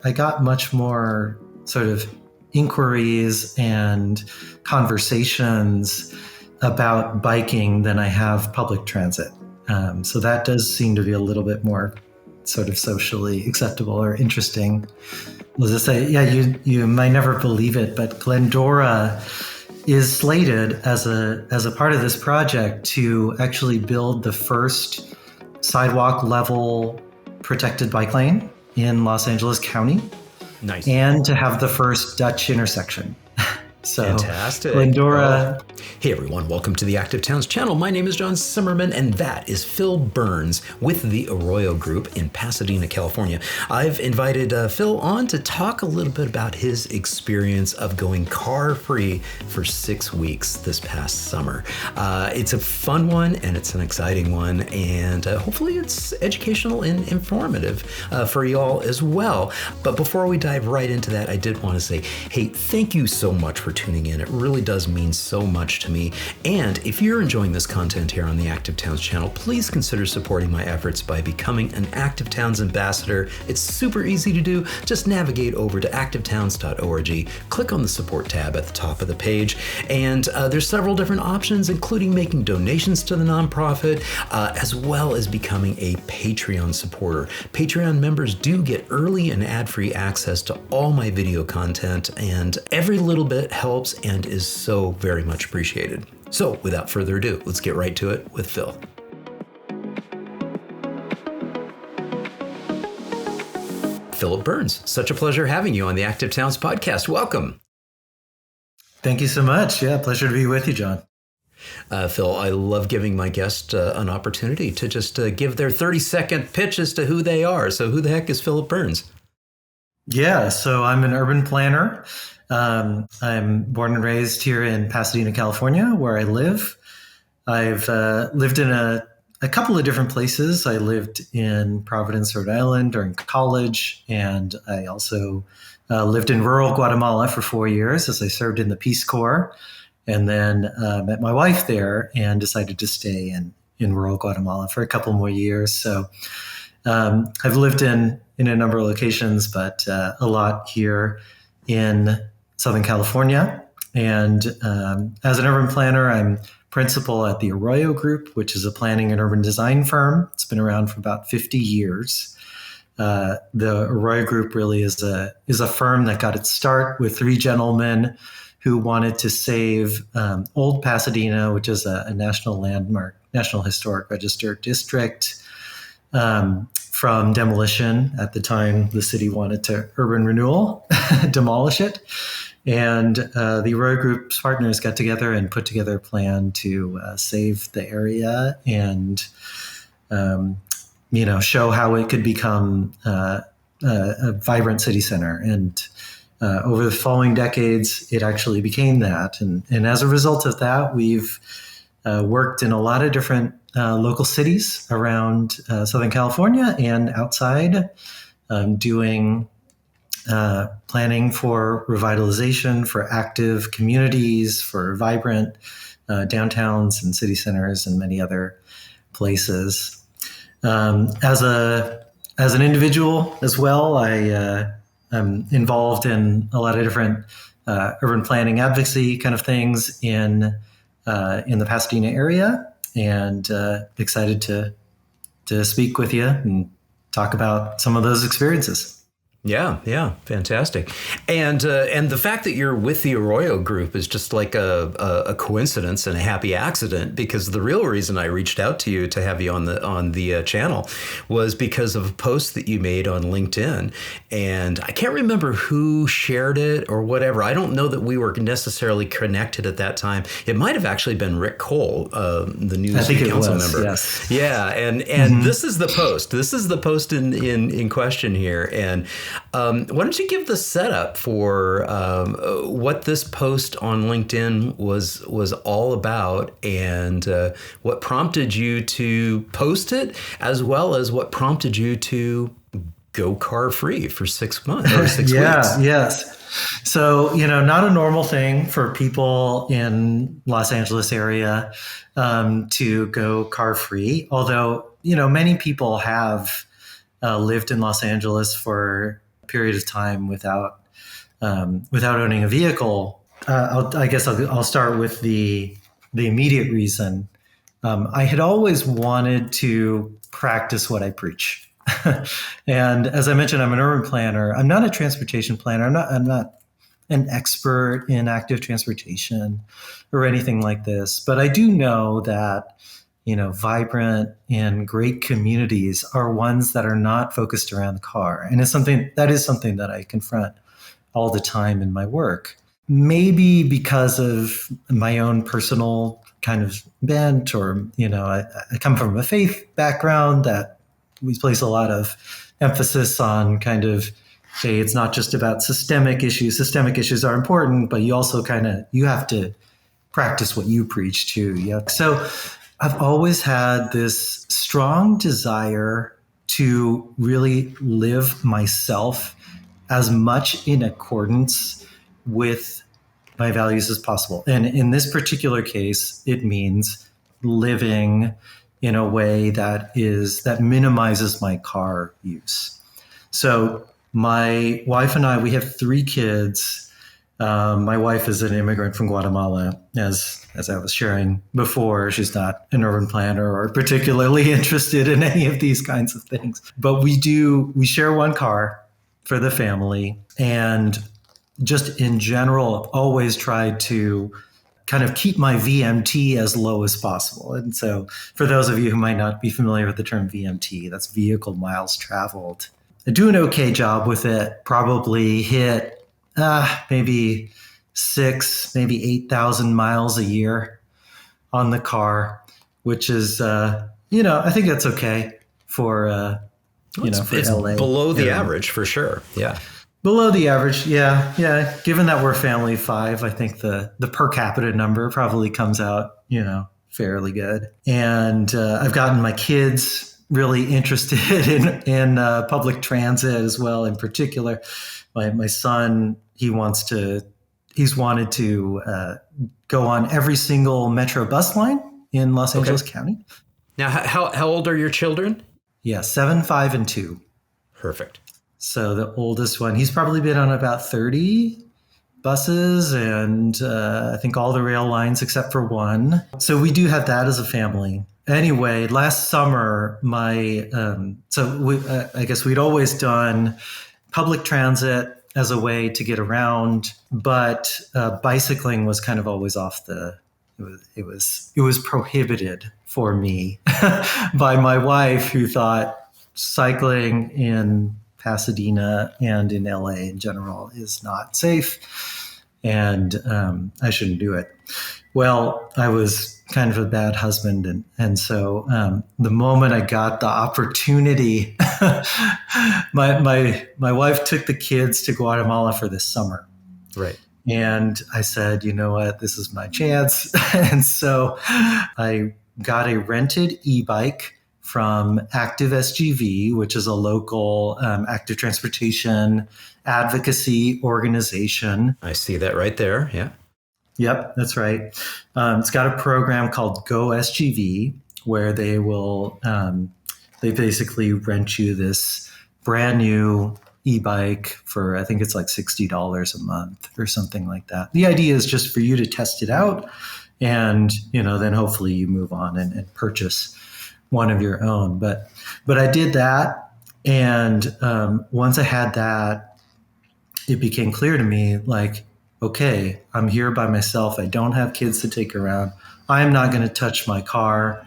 I got much more sort of inquiries and conversations about biking than I have public transit. So that does seem to be a little bit more sort of socially acceptable or interesting. As I say, yeah, you might never believe it, but Glendora is slated as a part of this project to actually build the first sidewalk level protected bike lane in Los Angeles County. Nice. And to have the first Dutch intersection. So, fantastic. Glendora. Oh. Hey everyone, welcome to the Active Towns channel. My name is John Zimmerman and that is Phil Burns with the Arroyo Group in Pasadena, California. I've invited Phil on to talk a little bit about his experience of going car-free for 6 weeks this past summer. It's a fun one and it's an exciting one, and hopefully it's educational and informative for y'all as well. But before we dive right into that, I did want to say, hey, thank you so much for tuning in. It really does mean so much to me. And if you're enjoying this content here on the Active Towns channel, please consider supporting my efforts by becoming an Active Towns ambassador. It's super easy to do. Just navigate over to activetowns.org, click on the support tab at the top of the page, and there's several different options, including making donations to the nonprofit, as well as becoming a Patreon supporter. Patreon members do get early and ad-free access to all my video content, and every little bit helps and is so very much appreciated. So without further ado, let's get right to it with Phil. Philip Burns, such a pleasure having you on the Active Towns podcast. Welcome. Thank you so much. Yeah, pleasure to be with you, John. Phil, I love giving my guest an opportunity to just give their 30-second pitch as to who they are. So who the heck is Philip Burns? Yeah, so I'm an urban planner. I'm born and raised here in Pasadena, California, where I live. I've lived in a couple of different places. I lived in Providence, Rhode Island during college, and I also lived in rural Guatemala for 4 years as I served in the Peace Corps, and then met my wife there and decided to stay in rural Guatemala for a couple more years. So I've lived in a number of locations, but a lot here in Southern California. And as an urban planner, I'm principal at the Arroyo Group, which is a planning and urban design firm. It's been around for about 50 years. The Arroyo Group really is a firm that got its start with three gentlemen who wanted to save old Pasadena, which is a national landmark, National Historic Register district, from demolition. At the time, the city wanted to urban renewal, demolish it. And the Arroyo Group's partners got together and put together a plan to save the area and, show how it could become a vibrant city center. And over the following decades, it actually became that. And as a result of that, we've worked in a lot of different local cities around Southern California and outside, doing planning for revitalization, for active communities, for vibrant downtowns and city centers and many other places. As an individual as well, I'm involved in a lot of different urban planning advocacy kind of things in the Pasadena area, and excited to speak with you and talk about some of those experiences. Yeah, fantastic. And the fact that you're with the Arroyo Group is just like a coincidence and a happy accident, because the real reason I reached out to you to have you on the channel was because of a post that you made on LinkedIn, and I can't remember who shared it or whatever. I don't know that we were necessarily connected at that time. It might have actually been Rick Cole, the new council member. Yes. Yeah, and mm-hmm. This is the post. This is the post in question here, and why don't you give the setup for what this post on LinkedIn was all about, and what prompted you to post it, as well as what prompted you to go car free for 6 months or 6 weeks? Yes. So, not a normal thing for people in Los Angeles area to go car free, although, many people have lived in Los Angeles for period of time without owning a vehicle. I'll start with the immediate reason. I had always wanted to practice what I preach. And as I mentioned, I'm an urban planner. I'm not a transportation planner. I'm not an expert in active transportation or anything like this, but I do know that, vibrant and great communities are ones that are not focused around the car. And it's something that I confront all the time in my work. Maybe because of my own personal kind of bent, or, I come from a faith background that we place a lot of emphasis on kind of, hey, it's not just about systemic issues. Systemic issues are important, but you also you have to practice what you preach too. Yeah. So I've always had this strong desire to really live myself as much in accordance with my values as possible. And in this particular case, it means living in a way that minimizes my car use. So my wife and I, we have 3 kids. My wife is an immigrant from Guatemala, as I was sharing before. She's not an urban planner or particularly interested in any of these kinds of things. But we share one car for the family, and just in general, I've always tried to kind of keep my VMT as low as possible. And so for those of you who might not be familiar with the term VMT, that's vehicle miles traveled. I do an okay job with it, probably hit maybe 6, maybe 8,000 miles a year on the car, which is, I think that's okay for, it's LA. Below the average for sure. Yeah. Below the average. Yeah. Yeah. Given that we're a family of 5, I think the per capita number probably comes out, fairly good. And I've gotten my kids really interested in public transit as well. In particular, my son, he's wanted to go on every single Metro bus line in Los Angeles County. Now, how old are your children? Yeah, 7, 5, and 2. Perfect. So the oldest one, he's probably been on about 30 buses, and I think all the rail lines except for one. So we do have that as a family. Anyway, last summer, I guess we'd always done public transit as a way to get around, but bicycling was kind of always it was prohibited for me by my wife, who thought cycling in Pasadena and in LA in general is not safe, and I shouldn't do it. Well, I was kind of a bad husband, and so the moment I got the opportunity, my wife took the kids to Guatemala for this summer. Right. And I said, you know what, this is my chance. And so I got a rented e-bike from Active SGV, which is a local active transportation advocacy organization. I see that right there. Yeah. Yep, that's right. It's got a program called Go SGV, where they basically rent you this brand new e-bike for, I think it's like $60 a month or something like that. The idea is just for you to test it out, and then hopefully you move on and purchase one of your own. But I did that, and once I had that, it became clear to me, like, okay, I'm here by myself. I don't have kids to take around. I'm not going to touch my car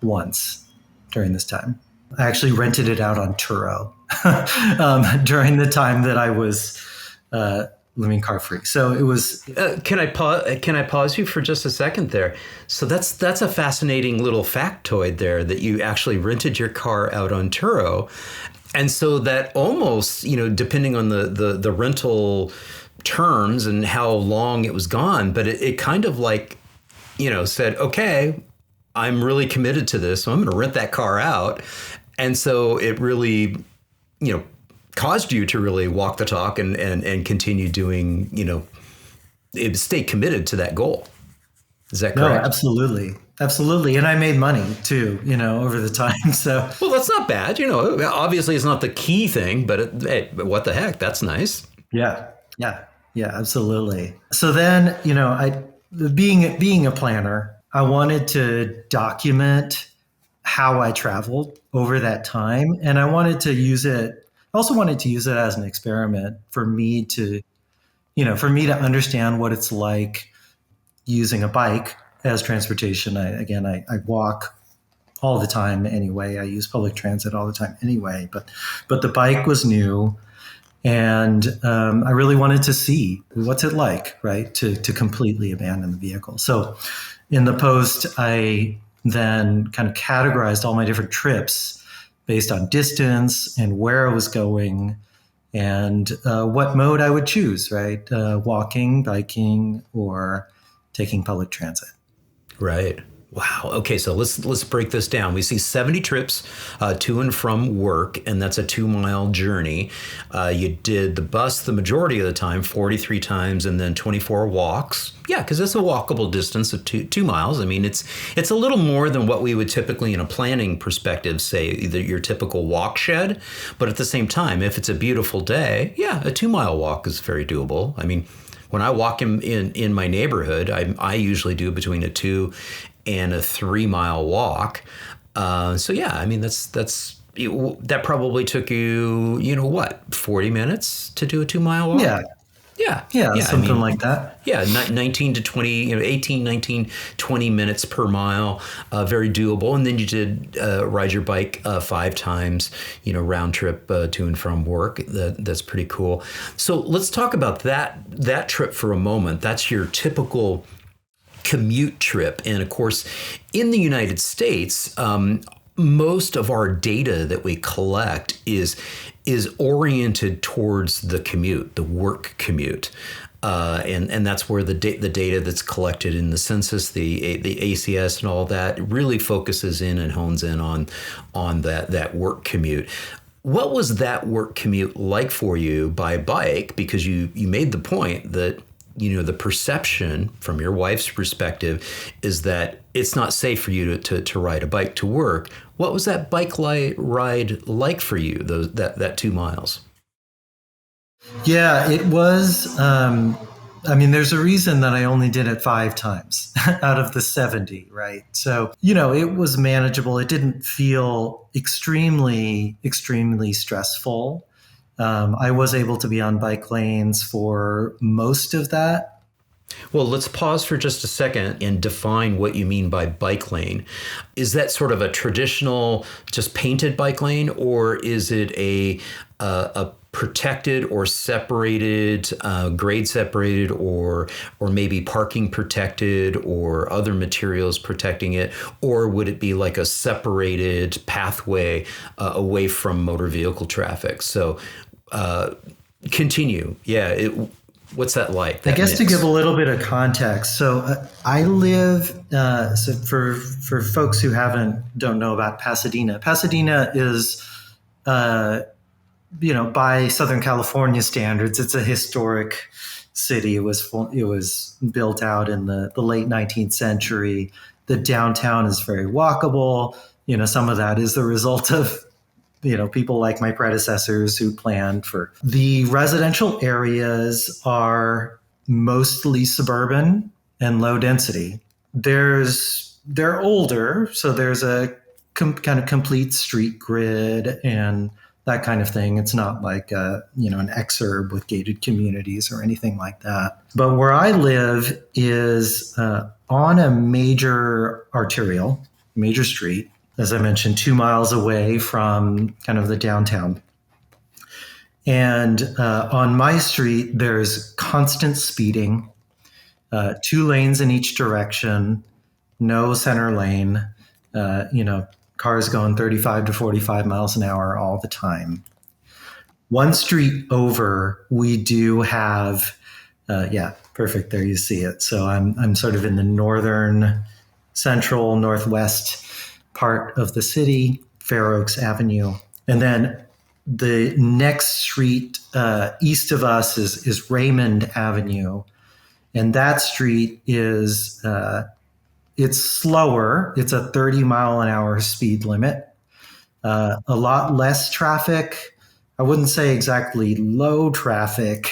once during this time. I actually rented it out on Turo during the time that I was living car free. So it was. Can I pause you for just a second there? So that's a fascinating little factoid there, that you actually rented your car out on Turo, and so that almost, depending on the rental terms and how long it was gone, but it kind of like, said, okay, I'm really committed to this, so I'm going to rent that car out. And so it really, caused you to really walk the talk and continue doing, stay committed to that goal. Is that correct? No, absolutely. Absolutely. And I made money too, over the time. So Well, that's not bad. Obviously it's not the key thing, but hey, what the heck? That's nice. yeah, yeah, yeah, absolutely. So then, being a planner, I wanted to document how I traveled over that time. And I wanted to use it, I also wanted to use it as an experiment for me to understand what it's like using a bike as transportation. I walk all the time anyway. I use public transit all the time anyway. But the bike was new, and I really wanted to see what's it like, right, to completely abandon the vehicle. So in the post, I then kind of categorized all my different trips based on distance and where I was going and what mode I would choose, right? Walking, biking, or taking public transit. Right. Wow. Okay, so let's break this down. We see 70 trips to and from work, and that's a 2 mile journey. You did the bus the majority of the time, 43 times, and then 24 walks. Yeah, because it's a walkable distance of 2 miles. I mean, it's a little more than what we would typically, in a planning perspective, say either your typical walk shed. But at the same time, if it's a beautiful day, yeah, a 2 mile walk is very doable. I mean, when I walk in my neighborhood, I usually do between a 2 and a 3 mile walk. So yeah, I mean that probably took you, 40 minutes to do a 2 mile walk. Yeah, Yeah, yeah, yeah. I something mean, like that. yeah, 19 to 20, 18, 19, 20 minutes per mile, very doable. And then you did ride your bike 5 times, round trip to and from work. That's pretty cool. So let's talk about that trip for a moment. That's your typical commute trip. And of course, in the United States, most of our data that we collect is oriented towards the commute, the work commute. And that's where the data that's collected in the census, the ACS and all that really focuses in and hones in on that work commute. What was that work commute like for you by bike? Because you made the point that the perception from your wife's perspective is that it's not safe for you to ride a bike to work. What was that bike ride like for you, that 2 miles? Yeah, it was. There's a reason that I only did it 5 times out of the 70, right? So, it was manageable. It didn't feel extremely, extremely stressful. I was able to be on bike lanes for most of that. Well, let's pause for just a second and define what you mean by bike lane. Is that sort of a traditional, just painted bike lane, or is it a protected or separated, grade separated, or maybe parking protected, or other materials protecting it, or would it be like a separated pathway away from motor vehicle traffic? So continue. Yeah. What's that like? I guess mix? to give a little bit of context. So I live. So for folks who don't know about Pasadena, Pasadena is, by Southern California standards, it's a historic city. It was built out in the late 19th century. The downtown is very walkable. Some of that is the result of people like my predecessors who planned for. The residential areas are mostly suburban and low density. They're older, so there's a kind of complete street grid and that kind of thing. It's not like an exurb with gated communities or anything like that. But where I live is on a major street, as I mentioned, 2 miles away from kind of the downtown. And on my street, there's constant speeding, 2 lanes in each direction, no center lane, cars going 35 to 45 miles an hour all the time. One street over, we do have, perfect, there you see it. So I'm sort of in the northern, central, northwest part of the city, Fair Oaks Avenue. And then the next street east of us is Raymond Avenue. And that street is it's slower. It's a 30-mile-an-hour speed limit. A lot less traffic. I wouldn't say exactly low traffic,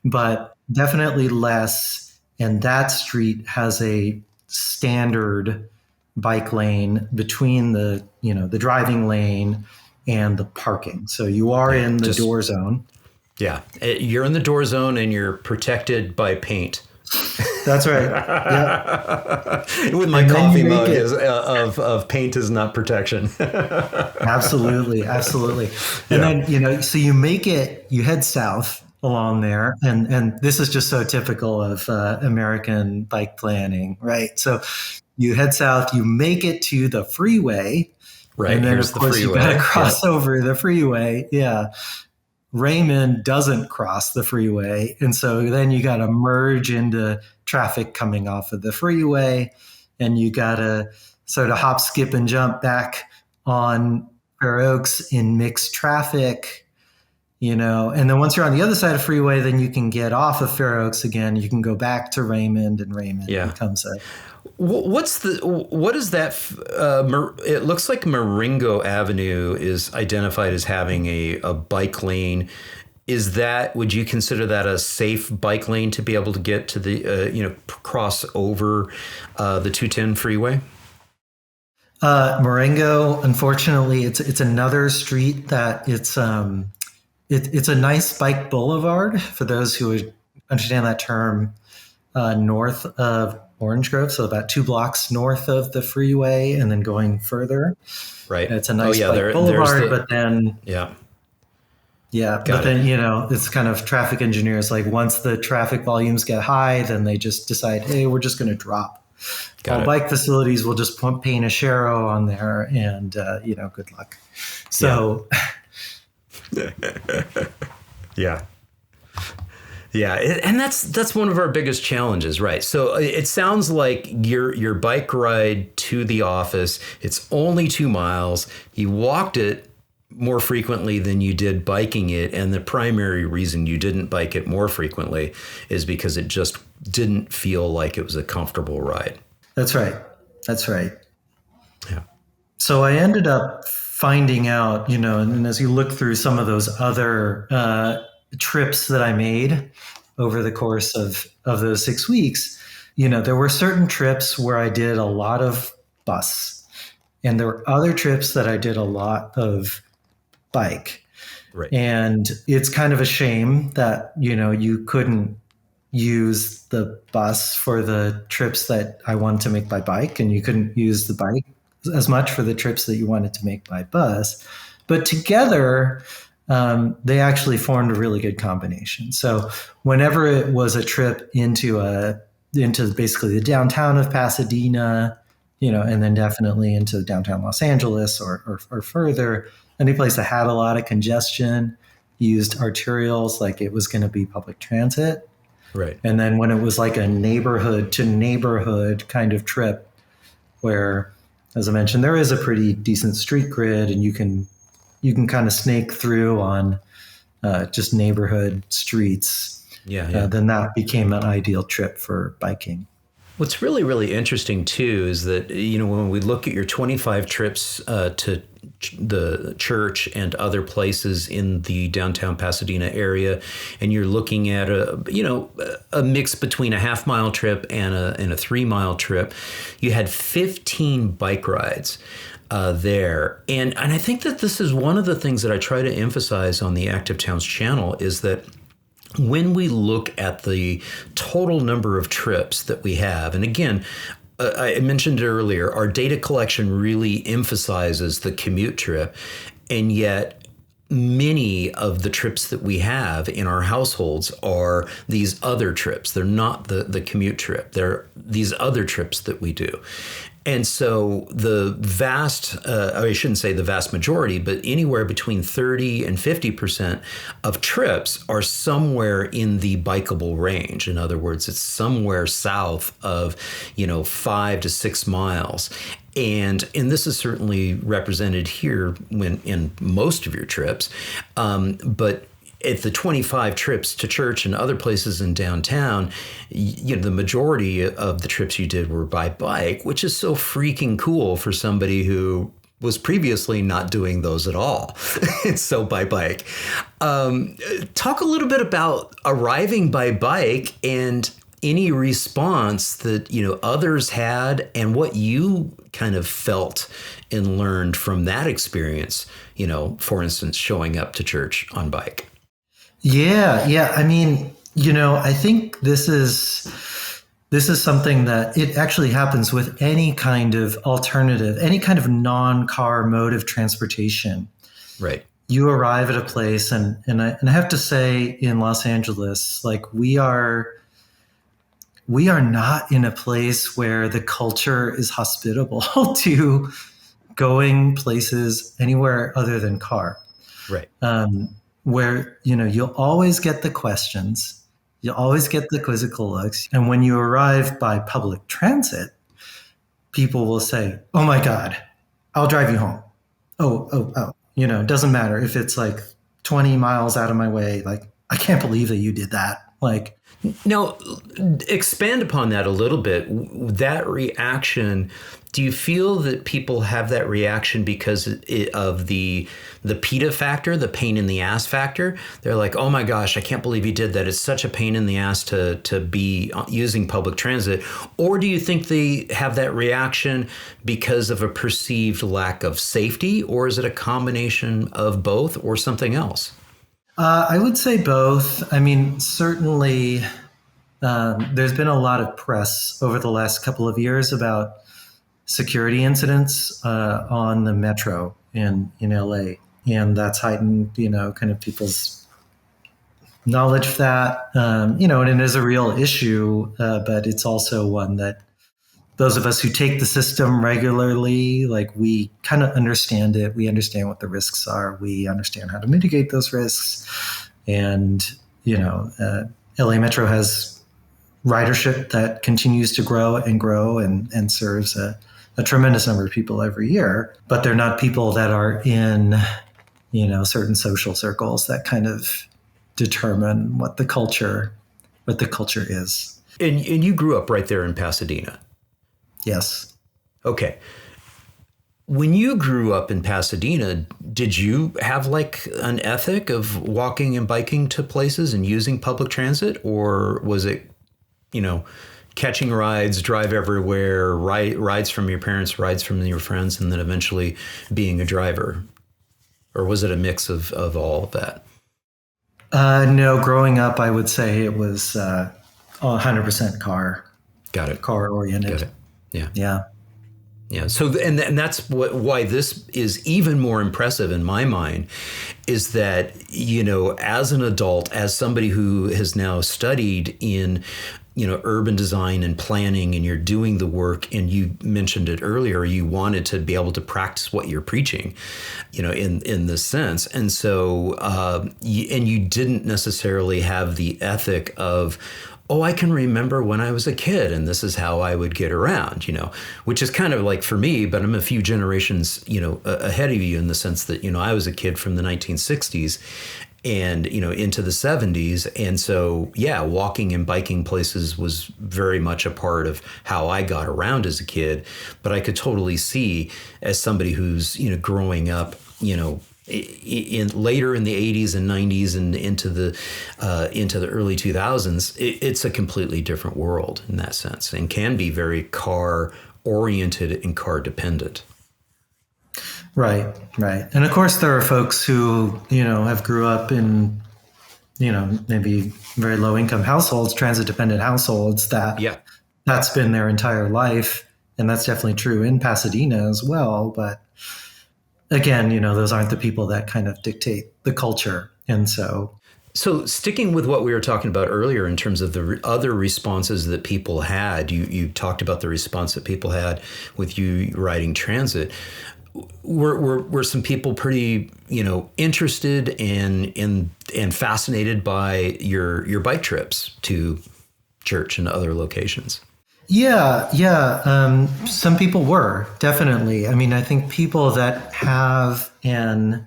but definitely less. And that street has a standard bike lane between the driving lane and the parking. So you are Yeah, in the just door zone. yeah. You're in the door zone and you're protected by paint. That's right. Yep. With my And then coffee you make mug it. is, of paint is not protection. Absolutely, absolutely. And Yeah. then, so you make it, you head south along there, and this is just so typical of American bike planning, right? So you head south, you make it to the freeway, Right. and then Here's of the course you got to freeway. Yeah. cross over the freeway. Yeah. Raymond doesn't cross the freeway, and so then you got to merge into traffic coming off of the freeway, and you got to sort of hop, skip, and jump back on Fair Oaks in mixed traffic, and then once you're on the other side of freeway, then you can get off of Fair Oaks again. You can go back to Raymond, and Raymond Yeah. becomes a What is that? It looks like Marengo Avenue is identified as having a bike lane. Is that, would you consider that a safe bike lane to be able to get to the, cross over the 210 freeway? Marengo. Unfortunately, it's another street that it's a nice bike boulevard for those who would understand that term. North of Orange Grove, so about 2 blocks north of the freeway, and then going further. Right. It's a nice yeah, bike boulevard, but then yeah. yeah, Got but then it's kind of traffic engineers. Like once the traffic volumes get high, then they just decide, hey, we're just going to drop. Got All it. bike facilities will just paint a Sharo on there, and good luck. So Yeah. Yeah, and that's one of our biggest challenges, right? So it sounds like your bike ride to the office, it's only 2 miles. You walked it more frequently than you did biking it, and the primary reason you didn't bike it more frequently is because it just didn't feel like it was a comfortable ride. that's right. That's right. Yeah. So I ended up finding out, and as you look through some of those other trips that I made over the course of those 6 weeks, there were certain trips where I did a lot of bus, and there were other trips that I did a lot of bike. Right. And it's kind of a shame that, you couldn't use the bus for the trips that I wanted to make by bike, and you couldn't use the bike as much for the trips that you wanted to make by bus. But together, they actually formed a really good combination. So whenever it was a trip into basically the downtown of Pasadena, and then definitely into downtown Los Angeles or further, any place that had a lot of congestion used arterials like it was going to be public transit. Right. And then when it was like a neighborhood to neighborhood kind of trip where, as I mentioned, there is a pretty decent street grid, and you can kind of snake through on just neighborhood streets. Yeah. Then that became an ideal trip for biking. What's really, really interesting too is that, when we look at your 25 trips to the church and other places in the downtown Pasadena area, and you're looking at a mix between a half-mile trip and a 3-mile trip, you had 15 bike rides there. And I think that this is one of the things that I try to emphasize on the Active Towns channel is that when we look at the total number of trips that we have, and again, I mentioned it earlier, our data collection really emphasizes the commute trip, and yet many of the trips that we have in our households are these other trips. They're not the commute trip. They're these other trips that we do. And so the I shouldn't say the vast majority, but anywhere between 30 and 50% of trips are somewhere in the bikeable range. In other words, it's somewhere south of, 5 to 6 miles. And this is certainly represented here in most of your trips. But at the 25 trips to church and other places in downtown, the majority of the trips you did were by bike, which is so freaking cool for somebody who was previously not doing those at all. So by bike. Talk a little bit about arriving by bike and any response that, others had and what you kind of felt and learned from that experience, for instance, showing up to church on bike. Yeah. I mean, I think this is something that it actually happens with any kind of alternative, any kind of non-car mode of transportation. Right. You arrive at a place, and I have to say, in Los Angeles, like we are not in a place where the culture is hospitable to going places anywhere other than car. Right. Where, you'll always get the questions, you'll always get the quizzical looks. And when you arrive by public transit, people will say, "Oh my God, I'll drive you home." Oh. It doesn't matter if it's like 20 miles out of my way. Like, I can't believe that you did that. Like, now, expand upon that a little bit. That reaction, do you feel that people have that reaction because of the PETA factor, the pain in the ass factor? They're like, "Oh my gosh, I can't believe you did that. It's such a pain in the ass to be using public transit." Or do you think they have that reaction because of a perceived lack of safety? Or is it a combination of both or something else? I would say both. I mean, certainly there's been a lot of press over the last couple of years about security incidents on the metro in LA. And that's heightened, kind of people's knowledge of that, and it is a real issue, but it's also one that those of us who take the system regularly, like we kind of understand it. We understand what the risks are. We understand how to mitigate those risks. And, LA Metro has ridership that continues to grow and serves a tremendous number of people every year. But they're not people that are in, certain social circles that kind of determine what the culture is. And you grew up right there in Pasadena. Yes. Okay. When you grew up in Pasadena, did you have like an ethic of walking and biking to places and using public transit? Or was it, catching rides, drive everywhere, rides from your parents, rides from your friends, and then eventually being a driver? Or was it a mix of all of that? No, growing up, I would say it was 100% car. Got it. Car oriented. Got it. Yeah. Yeah. Yeah. So, and that's why this is even more impressive in my mind, is that, as an adult, as somebody who has now studied in, urban design and planning, and you're doing the work, and you mentioned it earlier, you wanted to be able to practice what you're preaching, in this sense. And so, and you didn't necessarily have the ethic of, "Oh, I can remember when I was a kid and this is how I would get around," which is kind of like for me, but I'm a few generations, ahead of you in the sense that, I was a kid from the 1960s and, into the 70s. And so, yeah, walking and biking places was very much a part of how I got around as a kid. But I could totally see, as somebody who's, growing up, in later in the 80s and 90s and into the early 2000s, it's a completely different world in that sense, and can be very car oriented and car dependent. Right. And of course, there are folks who, have grew up in, maybe very low income households, transit dependent households that's been their entire life. And that's definitely true in Pasadena as well. But again, those aren't the people that kind of dictate the culture. And so sticking with what we were talking about earlier in terms of the other responses that people had, you talked about the response that people had with you riding transit. Were some people pretty, interested and fascinated by your bike trips to church and other locations? Yeah. Some people were, definitely. I mean, I think people that have an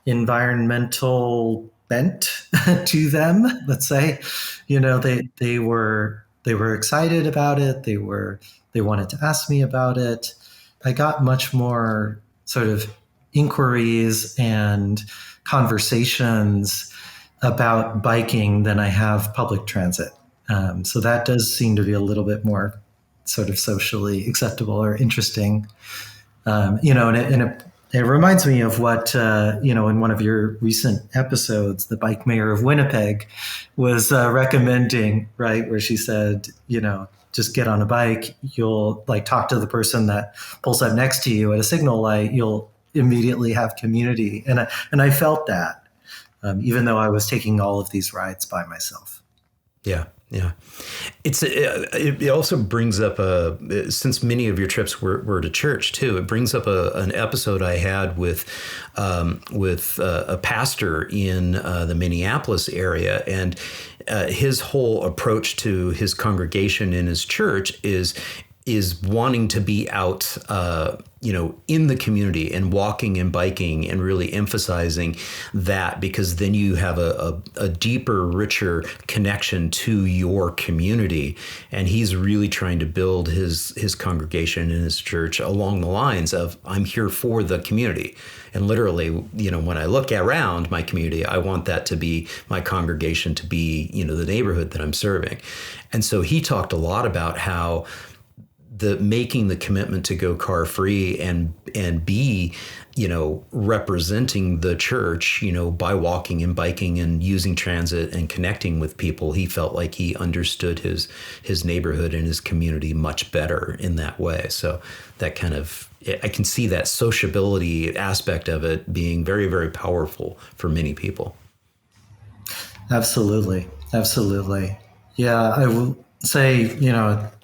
environmental bent to them, let's say. They were excited about it. They wanted to ask me about it. I got much more sort of inquiries and conversations about biking than I have public transit. So that does seem to be a little bit more sort of socially acceptable or interesting. And it reminds me of what, in one of your recent episodes, the bike mayor of Winnipeg was recommending, right? Where she said, just get on a bike. You'll like talk to the person that pulls up next to you at a signal light. You'll immediately have community. And I felt that, even though I was taking all of these rides by myself. Yeah, yeah. It also brings up since many of your trips were to church too. It brings up an episode I had with a pastor in the Minneapolis area, and his whole approach to his congregation in his church is wanting to be out, in the community and walking and biking and really emphasizing that, because then you have a deeper, richer connection to your community. And he's really trying to build his congregation and his church along the lines of, I'm here for the community. And literally, when I look around my community, I want that to be my congregation, to be, the neighborhood that I'm serving. And so he talked a lot about how making the commitment to go car free and be, representing the church, by walking and biking and using transit and connecting with people. He felt like he understood his neighborhood and his community much better in that way. So that I can see that sociability aspect of it being very, very powerful for many people. Absolutely. Absolutely. Yeah. I will say,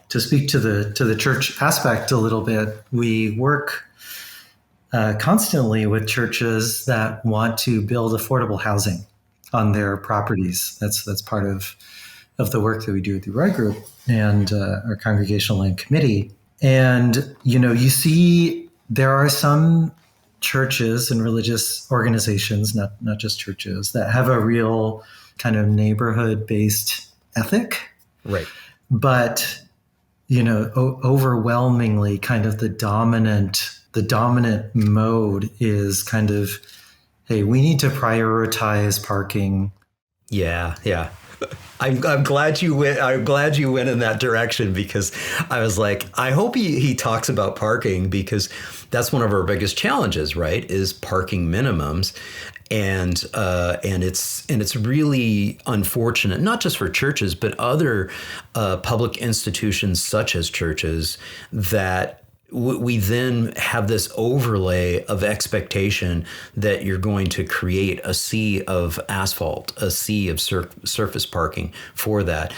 to speak to the church aspect a little bit, we work constantly with churches that want to build affordable housing on their properties. That's part of the work that we do at the Arroyo Group and our Congregational Land Committee. And you see there are some churches and religious organizations, not just churches, that have a real kind of neighborhood-based ethic, right? But overwhelmingly kind of the dominant mode is kind of, hey, we need to prioritize parking. Yeah. I'm glad you went. I'm glad you went in that direction, because I was like, I hope he talks about parking, because that's one of our biggest challenges, right? Is parking minimums. And it's really unfortunate, not just for churches, but other public institutions such as churches, that we then have this overlay of expectation that you're going to create a sea of asphalt, a sea of surface parking for that.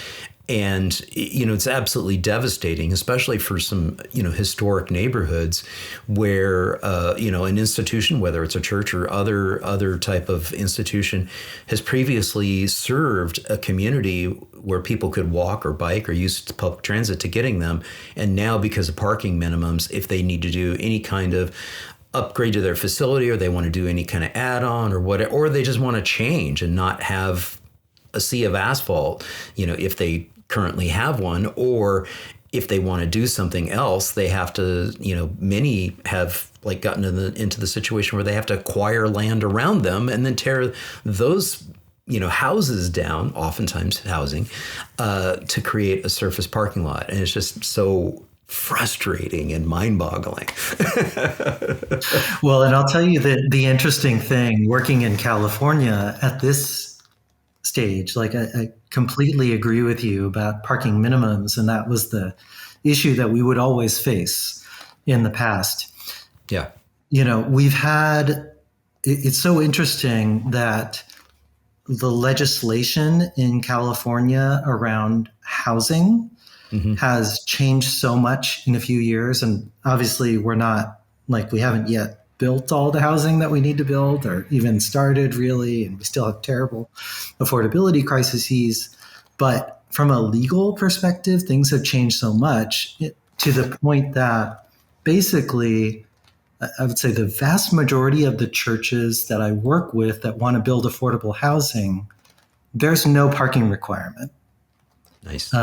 And, it's absolutely devastating, especially for some, historic neighborhoods where, an institution, whether it's a church or other type of institution, has previously served a community where people could walk or bike or use public transit to getting them. And now, because of parking minimums, if they need to do any kind of upgrade to their facility, or they want to do any kind of add-on or whatever, or they just want to change and not have a sea of asphalt, if they currently have one, or if they want to do something else, they have to, many have like gotten into the situation where they have to acquire land around them and then tear those, houses down, oftentimes housing, to create a surface parking lot. And it's just so frustrating and mind-boggling. Well, and I'll tell you that the interesting thing working in California at this stage, like I completely agree with you about parking minimums, and that was the issue that we would always face in the past. Yeah. We've had, it's so interesting that the legislation in California around housing has changed so much in a few years. And obviously we haven't yet built all the housing that we need to build, or even started really, and we still have terrible affordability crises. But from a legal perspective, things have changed so much to the point that basically I would say the vast majority of the churches that I work with that want to build affordable housing, there's no parking requirement. Nice.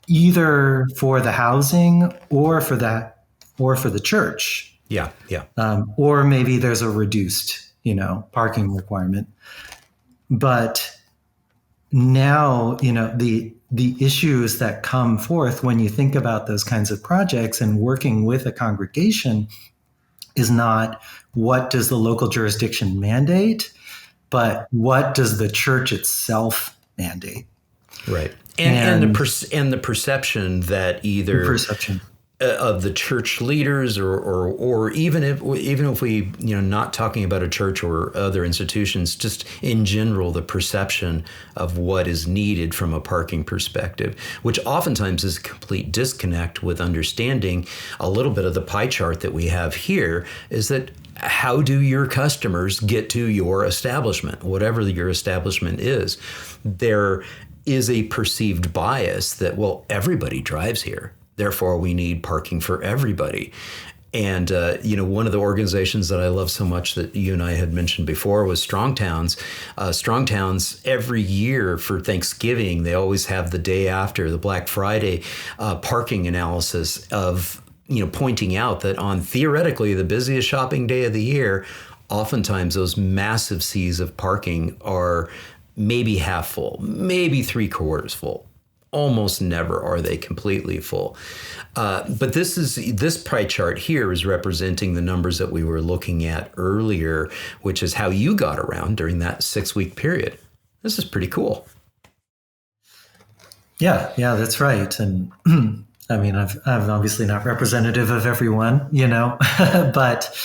Either for the housing or for the church. Yeah. Yeah. Or maybe there's a reduced, parking requirement. But now, the issues that come forth when you think about those kinds of projects and working with a congregation is not what does the local jurisdiction mandate, but what does the church itself mandate? Right. And the perception that either perception of the church leaders or even if we not talking about a church or other institutions, just in general the perception of what is needed from a parking perspective, which oftentimes is a complete disconnect with understanding a little bit of the pie chart that we have here, is that how do your customers get to your establishment, whatever your establishment is? There is a perceived bias that, well, everybody drives here, therefore we need parking for everybody. And, one of the organizations that I love so much that you and I had mentioned before was Strong Towns. Strong Towns, every year for Thanksgiving, they always have the day after the Black Friday parking analysis of, pointing out that on theoretically the busiest shopping day of the year, oftentimes those massive seas of parking are maybe half full, maybe 3/4 full. Almost never are they completely full. But this pie chart here is representing the numbers that we were looking at earlier, which is how you got around during that 6-week period. This is pretty cool. Yeah, that's right. And I mean, I'm obviously not representative of everyone, but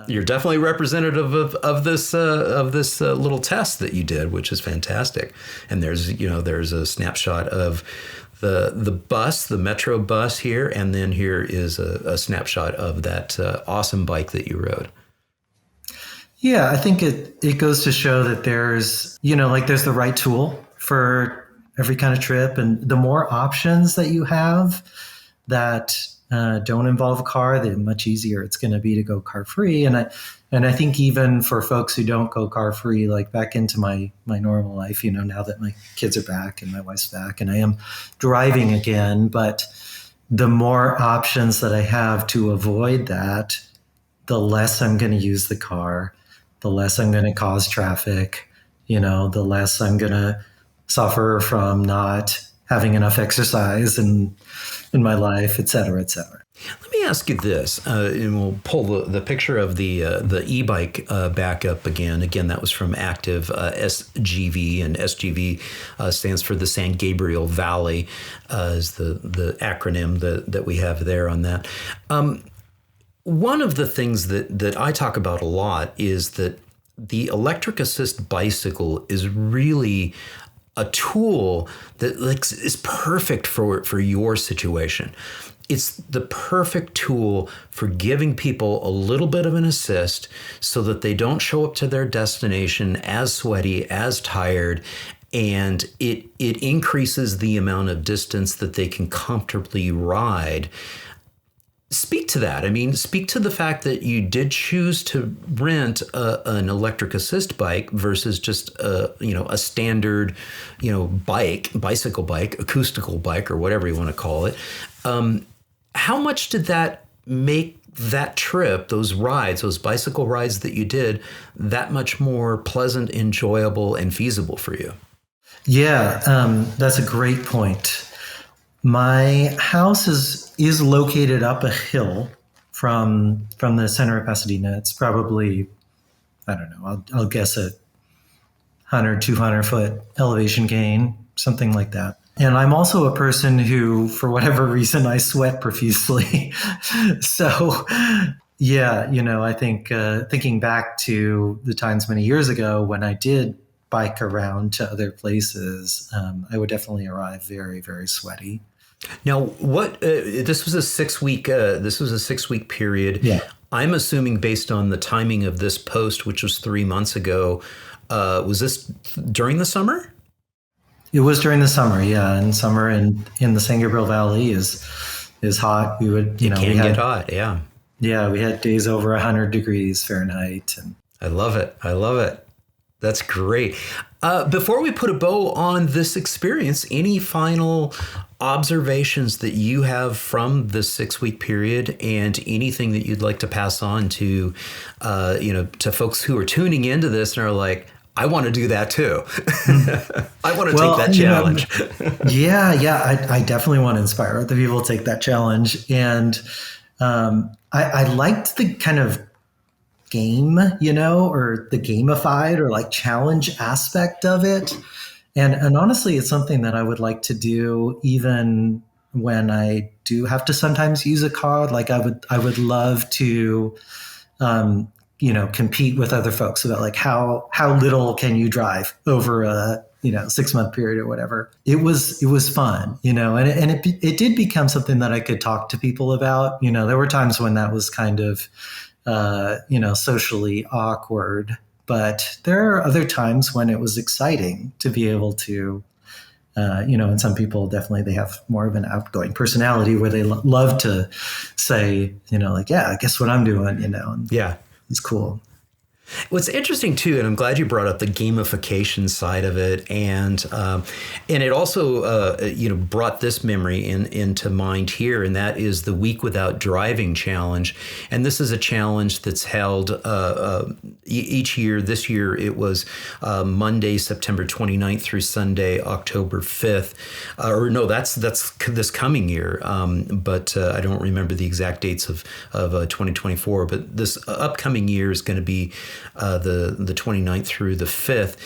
you're definitely representative of this little test that you did, which is fantastic. And there's a snapshot of the bus, the Metro bus here, and then here is a snapshot of that awesome bike that you rode. Yeah, I think it goes to show that there's there's the right tool for every kind of trip, and the more options that you have that don't involve a car, the much easier it's going to be to go car free. And I think even for folks who don't go car free, like back into my normal life, now that my kids are back and my wife's back and I am driving again, but the more options that I have to avoid that, the less I'm going to use the car, the less I'm going to cause traffic, the less I'm going to suffer from not having enough exercise in my life, et cetera, et cetera. Let me ask you this, and we'll pull the picture of the e-bike back up again. Again, that was from Active SGV, and SGV stands for the San Gabriel Valley, is the acronym that we have there on that. One of the things that I talk about a lot is that the electric assist bicycle is really a tool that is perfect for your situation. It's the perfect tool for giving people a little bit of an assist so that they don't show up to their destination as sweaty, as tired, and it increases the amount of distance that they can comfortably ride. Speak to that. I mean, speak to the fact that you did choose to rent an electric assist bike versus just a standard, bicycle bike, acoustical bike, or whatever you want to call it. How much did that make that trip, those rides, those bicycle rides that you did, that much more pleasant, enjoyable, and feasible for you? Yeah, that's a great point. My house is located up a hill from the center of Pasadena. It's probably, I don't know, I'll guess a 100, 200 foot elevation gain, something like that. And I'm also a person who, for whatever reason, I sweat profusely. So, yeah, I think thinking back to the times many years ago when I did bike around to other places, I would definitely arrive very, very sweaty. Now, what this was a 6-week period. Yeah. I'm assuming based on the timing of this post, which was 3 months ago, was this during the summer? It was during the summer, yeah. And summer in the San Gabriel Valley is hot. We would, It can get hot, yeah. Yeah, we had days over 100 degrees Fahrenheit. And I love it. I love it. That's great. Before we put a bow on this experience, any final observations that you have from the 6 week period, and anything that you'd like to pass on to, to folks who are tuning into this and are like, I want to do that too. I want to take that challenge. I definitely want to inspire other people to take that challenge. And I liked the kind of game, or the gamified or like challenge aspect of it. And honestly, it's something that I would like to do even when I do have to sometimes use a card. Like I would love to, compete with other folks about like how little can you drive over a 6 month period or whatever. It was fun, and it did become something that I could talk to people about. There were times when that was kind of socially awkward, but there are other times when it was exciting to be able to, and some people definitely, they have more of an outgoing personality where they love to say, like, yeah, guess what I'm doing, and Yeah. it's cool. What's interesting too, and I'm glad you brought up the gamification side of it, and it also brought this memory into mind here, and that is the Week Without Driving challenge. And this is a challenge that's held each year. This year it was Monday, September 29th through Sunday, October 5th. Or no, that's this coming year, but I don't remember the exact dates of 2024. But this upcoming year is going to be the 29th through the 5th.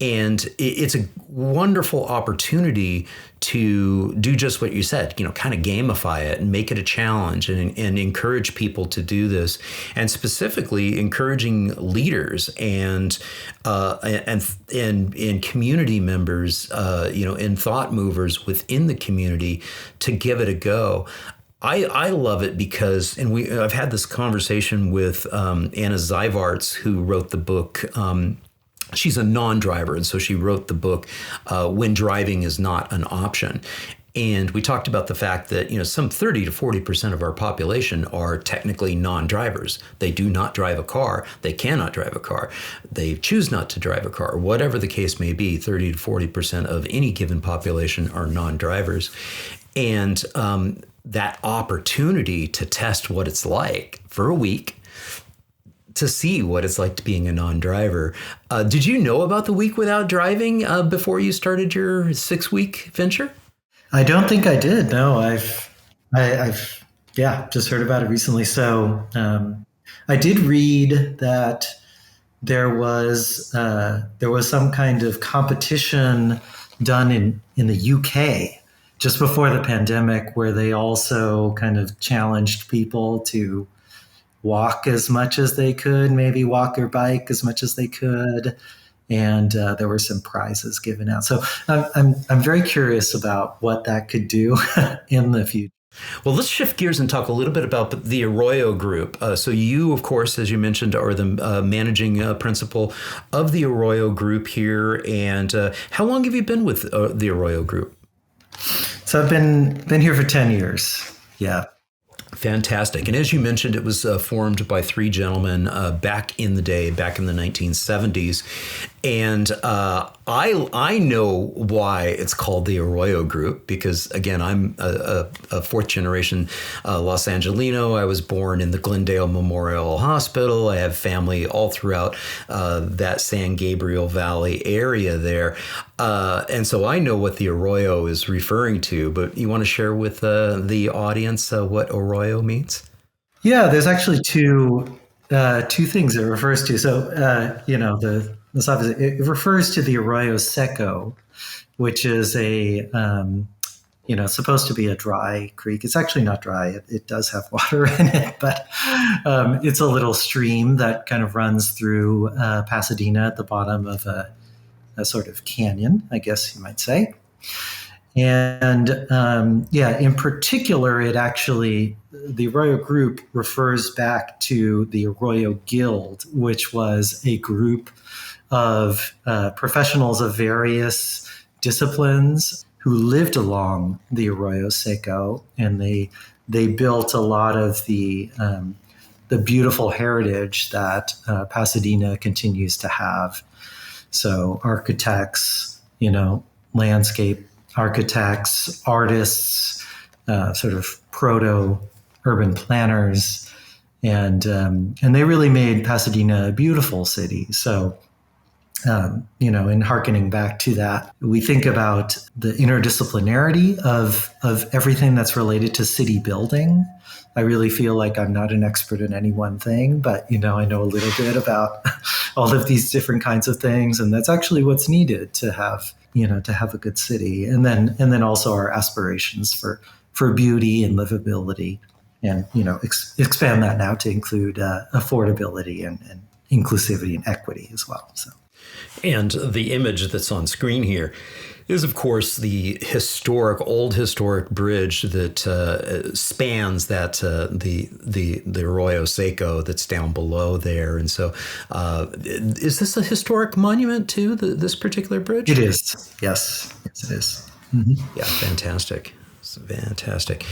And it's a wonderful opportunity to do just what you said, kind of gamify it and make it a challenge, and encourage people to do this, and specifically encouraging leaders and community members, and thought movers within the community to give it a go. I love it because, I've had this conversation with Anna Zeivarts, who wrote the book. She's a non-driver, and so she wrote the book When Driving is Not an Option. And we talked about the fact that, some 30 to 40% of our population are technically non-drivers. They do not drive a car. They cannot drive a car. They choose not to drive a car. Whatever the case may be, 30 to 40% of any given population are non-drivers. And that opportunity to test what it's like for a week, to see what it's like to being a non-driver. Did you know about the Week Without Driving before you started your 6-week venture? I don't think I did. No, I've just heard about it recently. So I did read that there was some kind of competition done in the UK just before the pandemic, where they also kind of challenged people to walk as much as they could, maybe walk or bike as much as they could. And there were some prizes given out. So I'm very curious about what that could do in the future. Well, let's shift gears and talk a little bit about the Arroyo Group. So you, of course, as you mentioned, are the managing principal of the Arroyo Group here. And how long have you been with the Arroyo Group? So I've been here for 10 years. Yeah. Fantastic. And as you mentioned, it was formed by three gentlemen back in the day, back in the 1970s. And I know why it's called the Arroyo Group, because, again, I'm a fourth generation Los Angelino. I was born in the Glendale Memorial Hospital. I have family all throughout that San Gabriel Valley area there. And so I know what the Arroyo is referring to, but you want to share with the audience what Arroyo means? Yeah, there's actually two things it refers to. So, it refers to the Arroyo Seco, which is supposed to be a dry creek. It's actually not dry. It does have water in it, but it's a little stream that kind of runs through Pasadena at the bottom of a sort of canyon, I guess you might say. And in particular, the Arroyo Group refers back to the Arroyo Guild, which was a group of professionals of various disciplines who lived along the Arroyo Seco, and they built a lot of the the beautiful heritage that Pasadena continues to have. So architects, landscape architects, artists, sort of proto urban planners, and they really made Pasadena a beautiful city. So, in hearkening back to that, we think about the interdisciplinarity of everything that's related to city building. I really feel like I'm not an expert in any one thing, but I know a little bit about all of these different kinds of things, and that's actually what's needed to have a good city. And then also our aspirations for beauty and livability, and expand that now to include affordability and inclusivity and equity as well. So. And the image that's on screen here is, of course, the old historic bridge that spans that the Arroyo Seco that's down below there. And so, is this a historic monument too? This particular bridge? It is. Yes, it is. Mm-hmm. Yeah, fantastic. It's fantastic.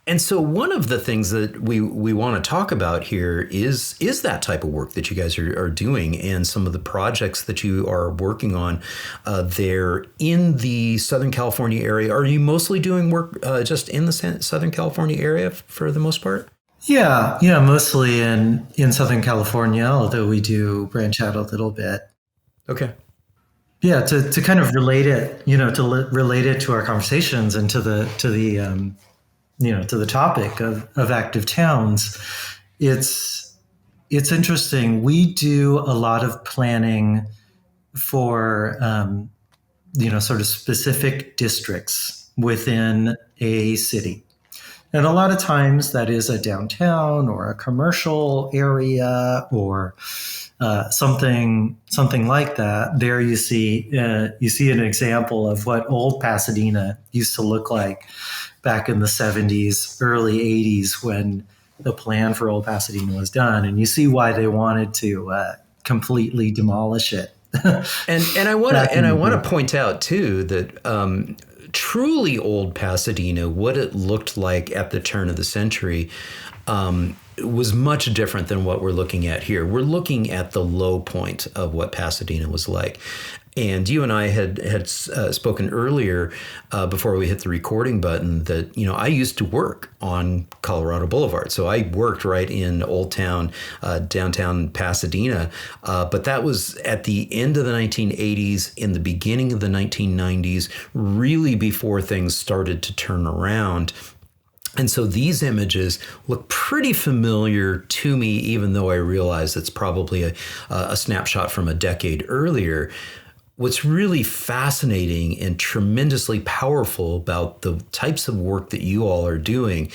And so one of the things that we want to talk about here is that type of work that you guys are doing, and some of the projects that you are working on there in the Southern California area. Are you mostly doing work just in the Southern California area for the most part? Yeah, mostly in Southern California, although we do branch out a little bit. Okay. Yeah, to kind of relate it, relate it to our conversations and to the topic of active towns. It's interesting. We do a lot of planning for, sort of specific districts within a city. And a lot of times that is a downtown or a commercial area or something like that. There you see an example of what old Pasadena used to look like back in the 70s, early 80s, when the plan for old Pasadena was done. And you see why they wanted to completely demolish it. and I want to point out too that truly old Pasadena, what it looked like at the turn of the century, was much different than what we're looking at here. We're looking at the low point of what Pasadena was like. And you and I had spoken earlier before we hit the recording button that, I used to work on Colorado Boulevard. So I worked right in Old Town, downtown Pasadena. But that was at the end of the 1980s, in the beginning of the 1990s, really before things started to turn around. And so these images look pretty familiar to me, even though I realize it's probably a snapshot from a decade earlier. What's really fascinating and tremendously powerful about the types of work that you all are doing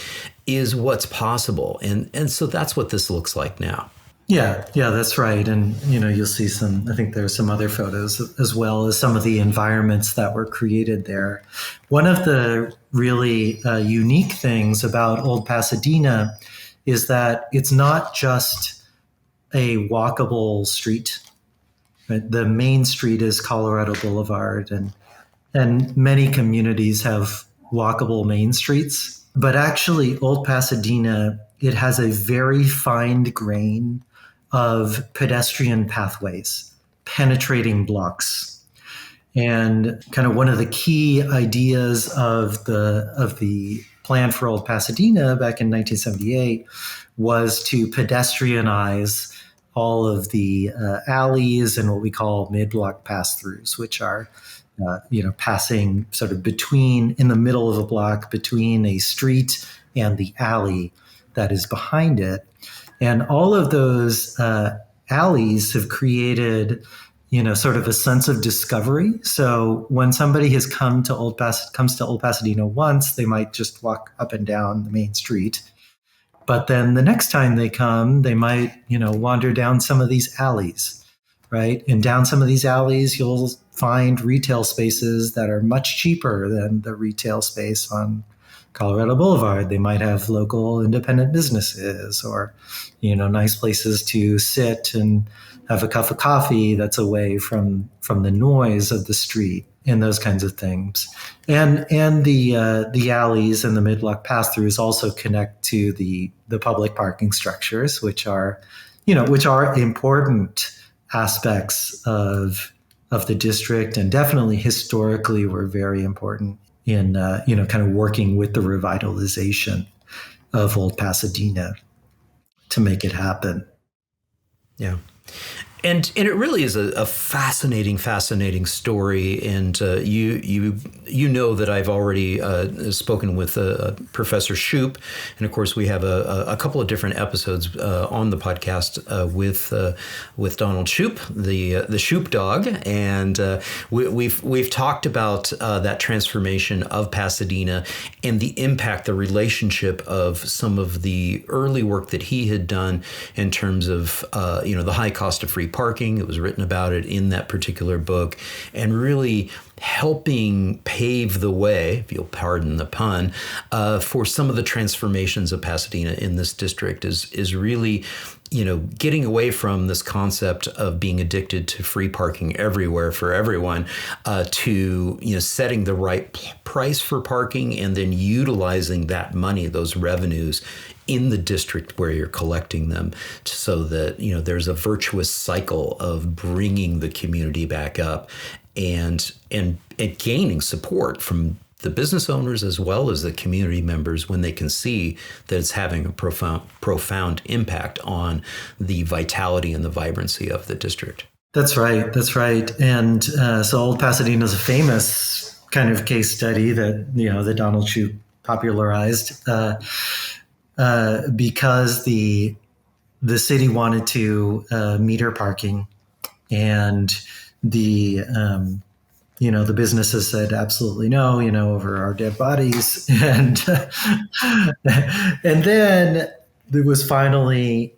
is what's possible. And so that's what this looks like now. Yeah, that's right. And, you'll see I think there are some other photos as well as some of the environments that were created there. One of the really unique things about Old Pasadena is that it's not just a walkable street. Right? The main street is Colorado Boulevard, and many communities have walkable main streets. But actually, Old Pasadena, it has a very fine grain of pedestrian pathways, penetrating blocks. And kind of one of the key ideas of the plan for Old Pasadena back in 1978 was to pedestrianize all of the alleys and what we call mid-block pass-throughs, which are, passing sort of in the middle of a block between a street and the alley that is behind it. And all of those alleys have created, sort of a sense of discovery. So when somebody has comes to Old Pasadena once, they might just walk up and down the main street. But then the next time they come, they might, wander down some of these alleys, right? And down some of these alleys, you'll find retail spaces that are much cheaper than the retail space on Colorado Boulevard. They might have local independent businesses or, nice places to sit and have a cup of coffee that's away from the noise of the street. and those kinds of things. And the alleys and the mid-block pass-throughs also connect to the public parking structures, which are important aspects of the district, and definitely historically were very important in kind of working with the revitalization of Old Pasadena to make it happen. Yeah. And it really is a fascinating story. And you know that I've already spoken with Professor Shoup, and of course we have a couple of different episodes on the podcast with Donald Shoup, the Shoup dog, and we've talked about that transformation of Pasadena and the impact, the relationship of some of the early work that he had done in terms of the high cost of free parking. It was written about it in that particular book, and really helping pave the way, if you'll pardon the pun, for some of the transformations of Pasadena in this district is really, getting away from this concept of being addicted to free parking everywhere for everyone, to, setting the right price for parking and then utilizing that money, those revenues in the district where you're collecting them, so that, there's a virtuous cycle of bringing the community back up and gaining support from the business owners as well as the community members when they can see that it's having a profound impact on the vitality and the vibrancy of the district. That's right. And so Old Pasadena is a famous kind of case study that Donald Shoup popularized because the city wanted to meter parking, and the businesses said absolutely no, over our dead bodies, and then it was finally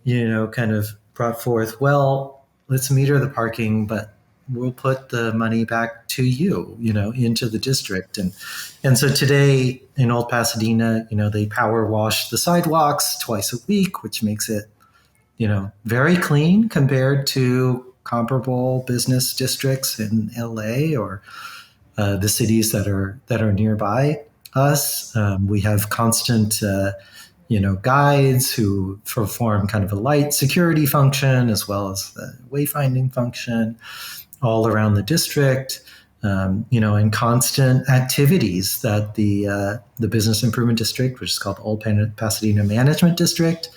kind of brought forth, well, let's meter the parking, but we'll put the money back to you, into the district. And so today in Old Pasadena, they power wash the sidewalks twice a week, which makes it, very clean compared to comparable business districts in LA or the cities that are nearby us. We have constant, guides who perform kind of a light security function as well as the wayfinding function all around the district, and constant activities that the Business Improvement District, which is called Old Pasadena Management District,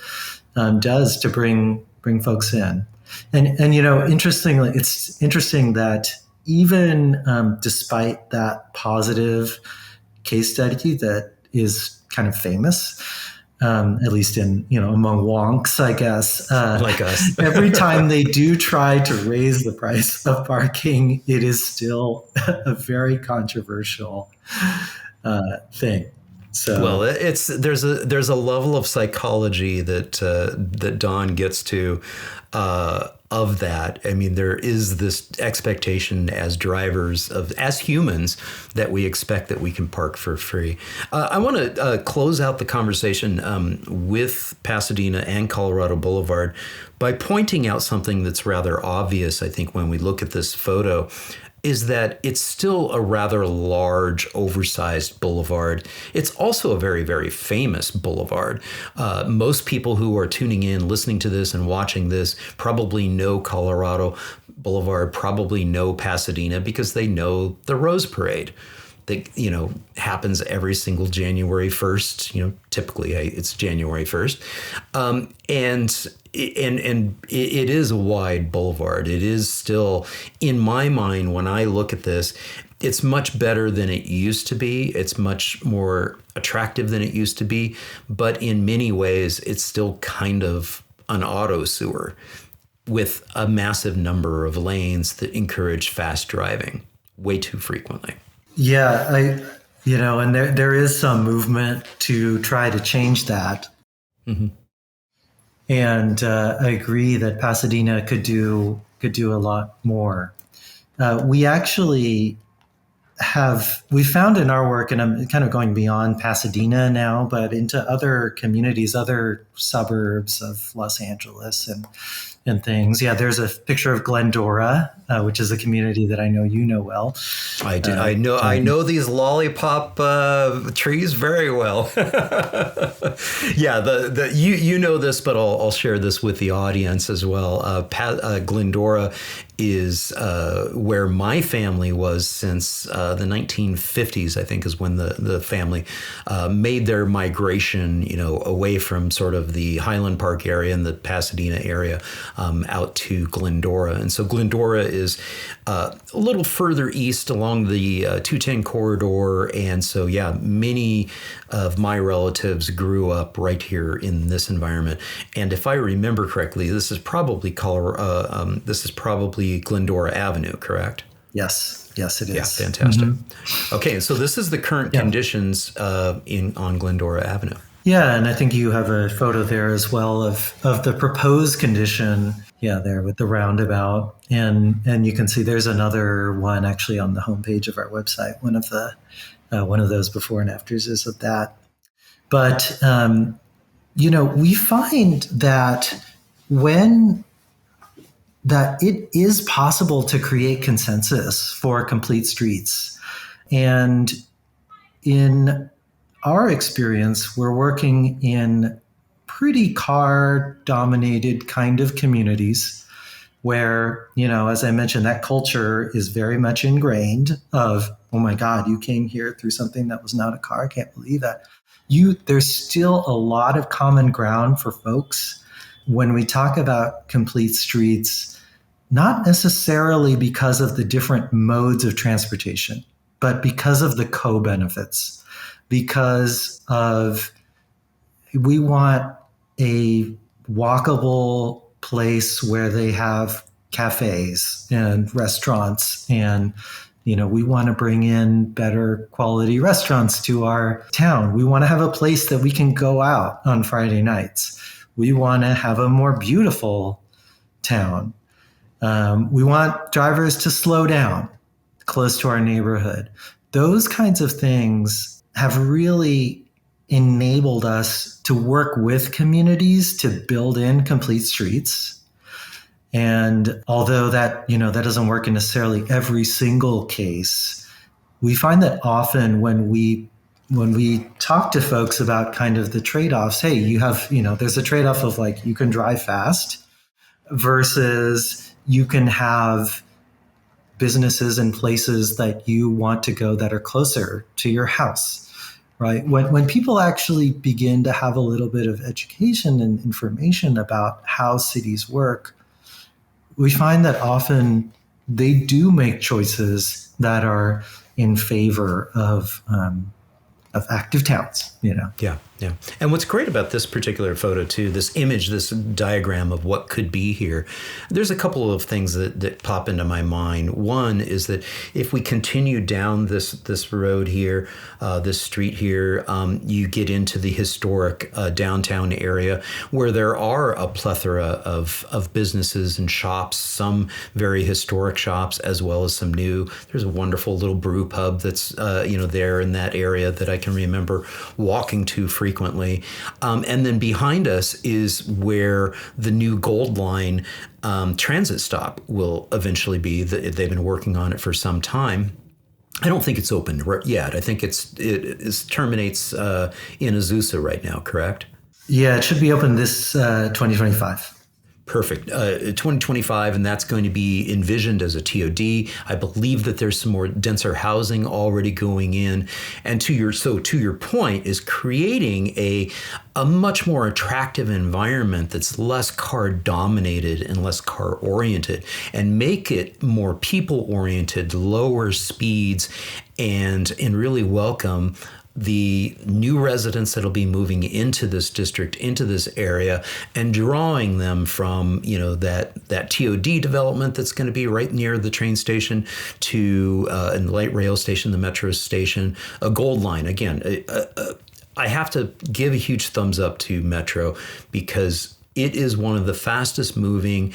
does to bring folks in. And interestingly, it's interesting that even despite that positive case study that is kind of famous, at least in among wonks, I guess, like us, every time they do try to raise the price of parking, it is still a very controversial thing. So, well, there's a level of psychology that Don gets to of that. I mean, there is this expectation as drivers, as humans, that we expect that we can park for free. I want to close out the conversation with Pasadena and Colorado Boulevard by pointing out something that's rather obvious, I think, when we look at this photo, is that it's still a rather large, oversized boulevard. It's also a very, very famous boulevard. Most people who are tuning in, listening to this and watching this probably know Colorado Boulevard, probably know Pasadena because they know the Rose Parade that, happens every single January 1st. Typically it's January 1st. And it is a wide boulevard. It is still, in my mind, when I look at this, it's much better than it used to be. It's much more attractive than it used to be. But in many ways, it's still kind of an auto sewer with a massive number of lanes that encourage fast driving way too frequently. Yeah, and there is some movement to try to change that. Mm-hmm. And I agree that Pasadena could do a lot more. We actually we found in our work, and I'm kind of going beyond Pasadena now, but into other communities, other suburbs of Los Angeles, and and things. Yeah, there's a picture of Glendora, which is a community that I know you know well. I do. I know these lollipop trees very well. Yeah, you know this, but I'll share this with the audience as well. Glendora is where my family was since the 1950s. I think is when the family made their migration, away from sort of the Highland Park area and the Pasadena area out to Glendora. And so Glendora is a little further east along the 210 corridor. And so, yeah, many of my relatives grew up right here in this environment. And if I remember correctly, this is probably Glendora Avenue, correct? Yes, it is. Yeah, fantastic. Mm-hmm. Okay, so this is the current conditions on Glendora Avenue. Yeah, and I think you have a photo there as well of the proposed condition. Yeah, there with the roundabout, and you can see there's another one actually on the homepage of our website. One of those before and afters is of that. But we find that that it is possible to create consensus for complete streets, and in our experience, we're working in pretty car-dominated kind of communities where, as I mentioned, that culture is very much ingrained of, oh my God, you came here through something that was not a car. I can't believe that. There's still a lot of common ground for folks when we talk about complete streets, not necessarily because of the different modes of transportation, but because of the co-benefits. Because we want a walkable place where they have cafes and restaurants, and we want to bring in better quality restaurants to our town. We want to have a place that we can go out on Friday nights. We want to have a more beautiful town. We want drivers to slow down close to our neighborhood. Those kinds of things have really enabled us to work with communities to build in complete streets. And although that doesn't work in necessarily every single case, we find that often when we talk to folks about kind of the trade-offs, hey, there's a trade-off of like, you can drive fast versus you can have businesses and places that you want to go that are closer to your house, right? When people actually begin to have a little bit of education and information about how cities work, we find that often they do make choices that are in favor of active towns, Yeah. And what's great about this particular photo too, this image, this diagram of what could be here, there's a couple of things that pop into my mind. One is that if we continue down this road here, this street here, you get into the historic downtown area where there are a plethora of businesses and shops, some very historic shops as well as some new. There's a wonderful little brew pub that's there in that area that I can remember walking to frequently. And then behind us is where the new Gold Line transit stop will eventually be. They've been working on it for some time. I don't think it's open yet. I think it terminates in Azusa right now, correct? Yeah, it should be open this 2025. Perfect. 2025, and that's going to be envisioned as a TOD. I believe that there's some more denser housing already going in. And to your point, is creating a much more attractive environment that's less car dominated and less car oriented, and make it more people oriented, lower speeds, and really welcome the new residents that'll be moving into this district, into this area, and drawing them from, that TOD development that's going to be right near the train station to and the light rail station, the metro station, a Gold Line. Again, I have to give a huge thumbs up to Metro because it is one of the fastest moving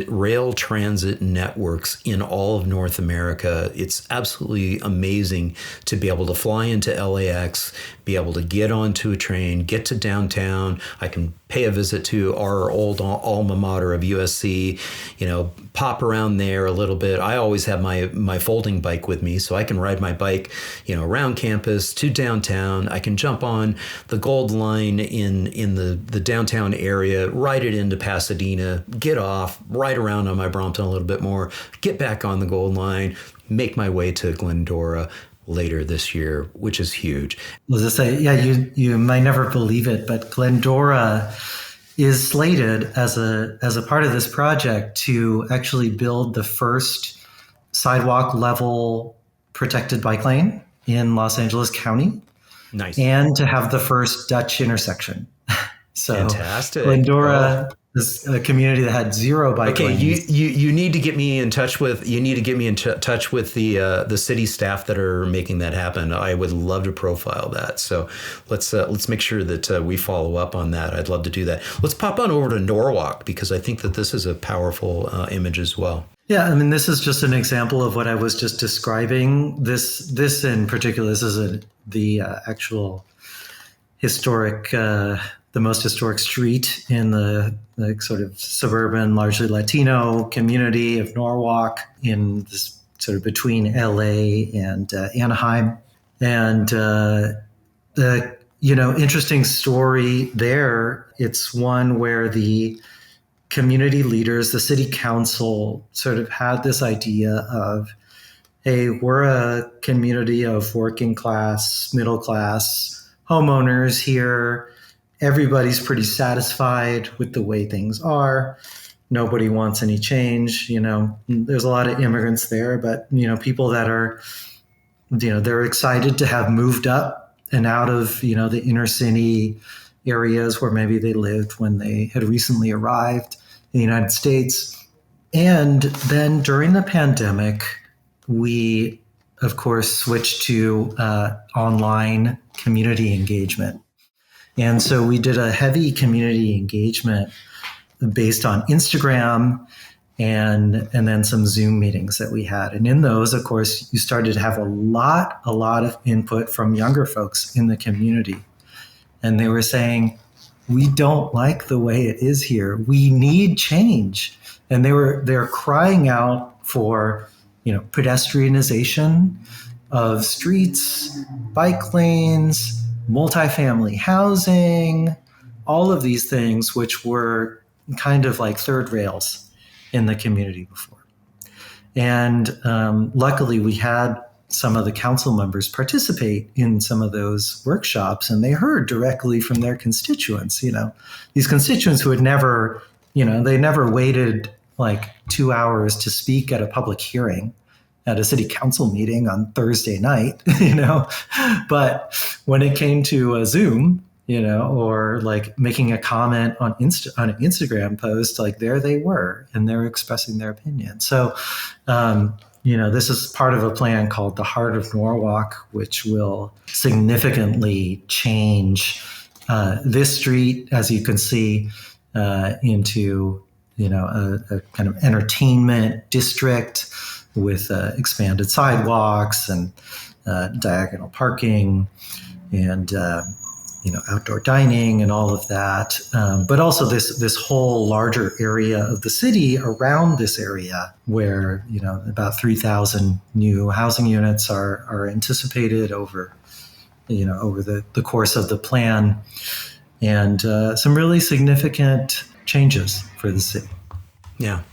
rail transit networks in all of North America. It's absolutely amazing to be able to fly into LAX, be able to get onto a train, get to downtown. I can pay a visit to our old alma mater of USC, pop around there a little bit. I always have my folding bike with me, so I can ride my bike, around campus to downtown. I can jump on the Gold Line in the downtown area, ride it into Pasadena, get off, ride around on my Brompton a little bit more, get back on the Gold Line, make my way to Glendora later this year, which is huge. As I say, yeah, you might never believe it, but Glendora is slated as a part of this project to actually build the first sidewalk level protected bike lane in Los Angeles County. Nice. And to have the first Dutch intersection. So fantastic. Glendora is a community that had 0 bike lanes. You need to get me in touch with the city staff that are making that happen. I would love to profile that. So let's make sure that we follow up on that. I'd love to do that. Let's pop on over to Norwalk, because I think that this is a powerful image as well. Yeah, I mean, this is just an example of what I was just describing. This in particular, this is the actual historic, the most historic street in the sort of suburban, largely Latino community of Norwalk, in this sort of between LA and Anaheim. And the interesting story there. It's one where the community leaders, the city council, sort of had this idea of, hey, we're a community of working class, middle class homeowners here. Everybody's pretty satisfied with the way things are. Nobody wants any change. There's a lot of immigrants there, but, people that are, they're excited to have moved up and out of, the inner city areas where maybe they lived when they had recently arrived in the United States. And then during the pandemic, we, of course, switched to online community engagement. And so we did a heavy community engagement based on Instagram and then some Zoom meetings that we had. And in those, of course, you started to have a lot of input from younger folks in the community. And they were saying, we don't like the way it is here. We need change. And they're crying out for, pedestrianization of streets, bike lanes, multifamily housing, all of these things which were kind of like third rails in the community before. And luckily we had some of the council members participate in some of those workshops, and they heard directly from their constituents, these constituents who had never, they never waited like 2 hours to speak at a public hearing at a city council meeting on Thursday night, but when it came to a Zoom, or like making a comment on an Instagram post, like there they were, and they're expressing their opinion. So, this is part of a plan called the Heart of Norwalk, which will significantly change this street, as you can see, into a kind of entertainment district with expanded sidewalks and diagonal parking and outdoor dining and all of that, but also this whole larger area of the city around this area where about 3,000 new housing units are anticipated over the course of the plan, and some really significant changes for the city. Yeah,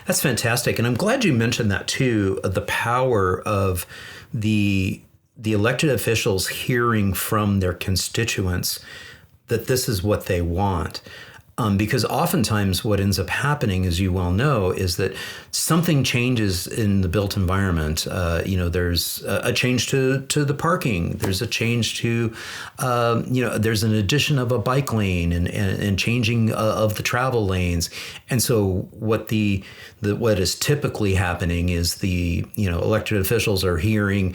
that's fantastic, and I'm glad you mentioned that too. The power of the elected officials hearing from their constituents that this is what they want. Because oftentimes what ends up happening, as you well know, is that something changes in the built environment. There's a change to the parking. There's a change to, there's an addition of a bike lane and changing of the travel lanes. And so what is typically happening is the elected officials are hearing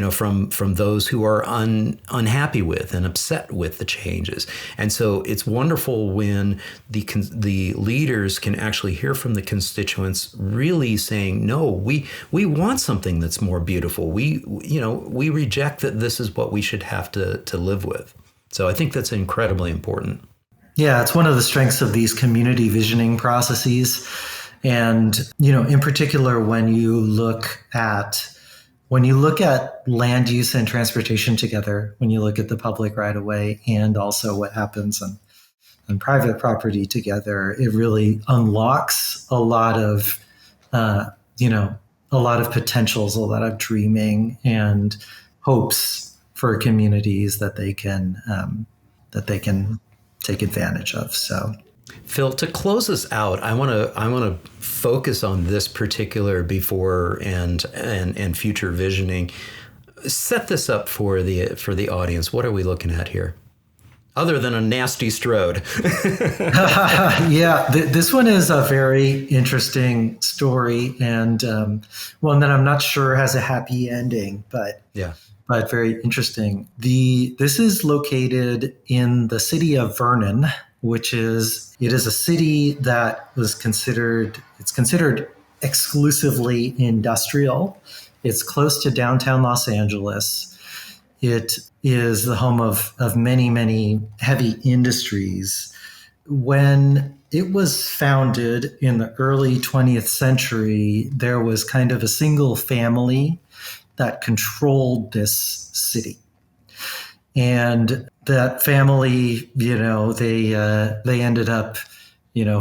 from those who are unhappy with and upset with the changes. And so it's wonderful when the leaders can actually hear from the constituents really saying, no, we want something that's more beautiful. We reject that this is what we should have to live with. So I think that's incredibly important. Yeah, it's one of the strengths of these community visioning processes. And, in particular, when you look at land use and transportation together, when you look at the public right of way and also what happens on private property together, it really unlocks a lot of potentials, a lot of dreaming and hopes for communities that they can take advantage of. So, Phil, to close us out, I want to focus on this particular before and future visioning. Set this up for the audience. What are we looking at here? Other than a nasty strode. Yeah, this one is a very interesting story, and one that I'm not sure has a happy ending, but very interesting. This is located in the city of Vernon, it is a city that was considered exclusively industrial. It's close to downtown Los Angeles. It is the home of many, many heavy industries. When it was founded in the early 20th century, there was kind of a single family that controlled this city. And that family, they ended up,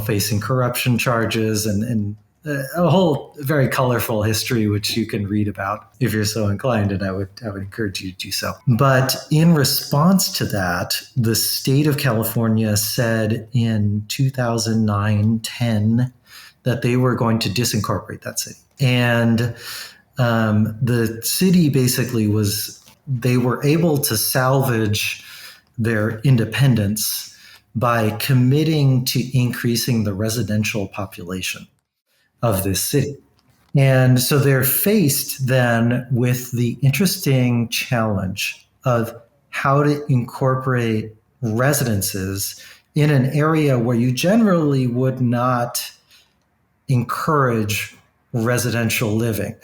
facing corruption charges and a whole very colorful history, which you can read about if you're so inclined, and I would encourage you to do so. But in response to that, the state of California said in 2009-10 that they were going to disincorporate that city. And the city basically they were able to salvage their independence by committing to increasing the residential population of this city. And so they're faced then with the interesting challenge of how to incorporate residences in an area where you generally would not encourage residential living,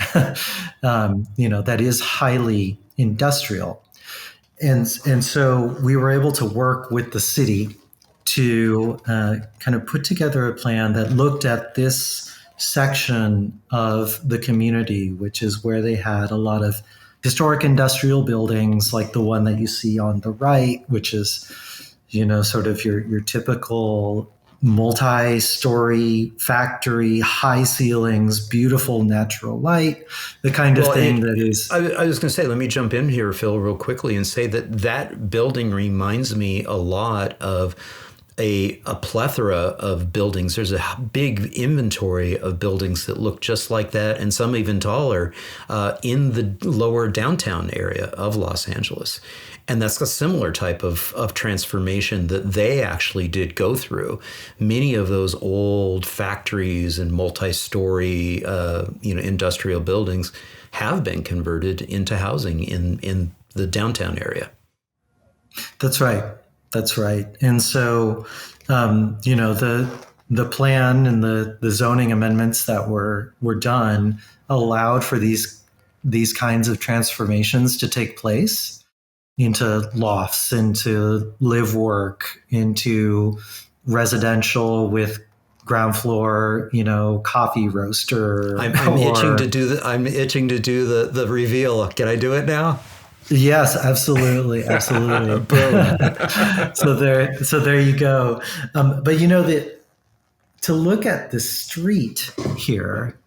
that is highly industrial. And so we were able to work with the city to kind of put together a plan that looked at this section of the community, which is where they had a lot of historic industrial buildings like the one that you see on the right, which is, sort of your typical multi-story factory, high ceilings, beautiful natural light, the kind of thing that is... I was going to say, let me jump in here, Phil, real quickly and say that building reminds me a lot of a plethora of buildings. There's a big inventory of buildings that look just like that, and some even taller, in the lower downtown area of Los Angeles. And that's a similar type of transformation that they actually did go through. Many of those old factories and multi-story, industrial buildings have been converted into housing in the downtown area. That's right. And so, the plan and the zoning amendments that were done allowed for these kinds of transformations to take place into lofts, into live work, into residential with ground floor, coffee roaster. I'm itching to do the reveal. Can I do it now? Yes, absolutely. Boom. So there you go. But to look at the street here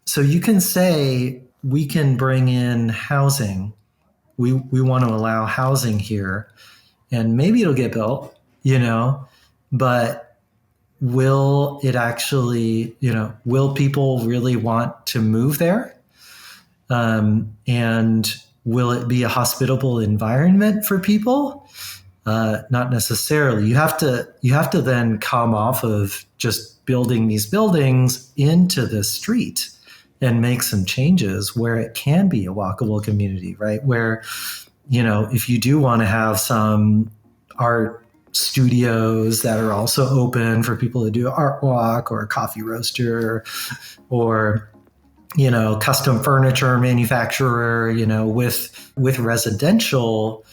so you can say we can bring in housing. We want to allow housing here, and maybe it'll get built, but will it actually, will people really want to move there? And will it be a hospitable environment for people? Not necessarily. You have to then come off of just building these buildings into the street and make some changes where it can be a walkable community, right? Where, if you do want to have some art studios that are also open for people to do art walk or a coffee roaster or, custom furniture manufacturer, with residential,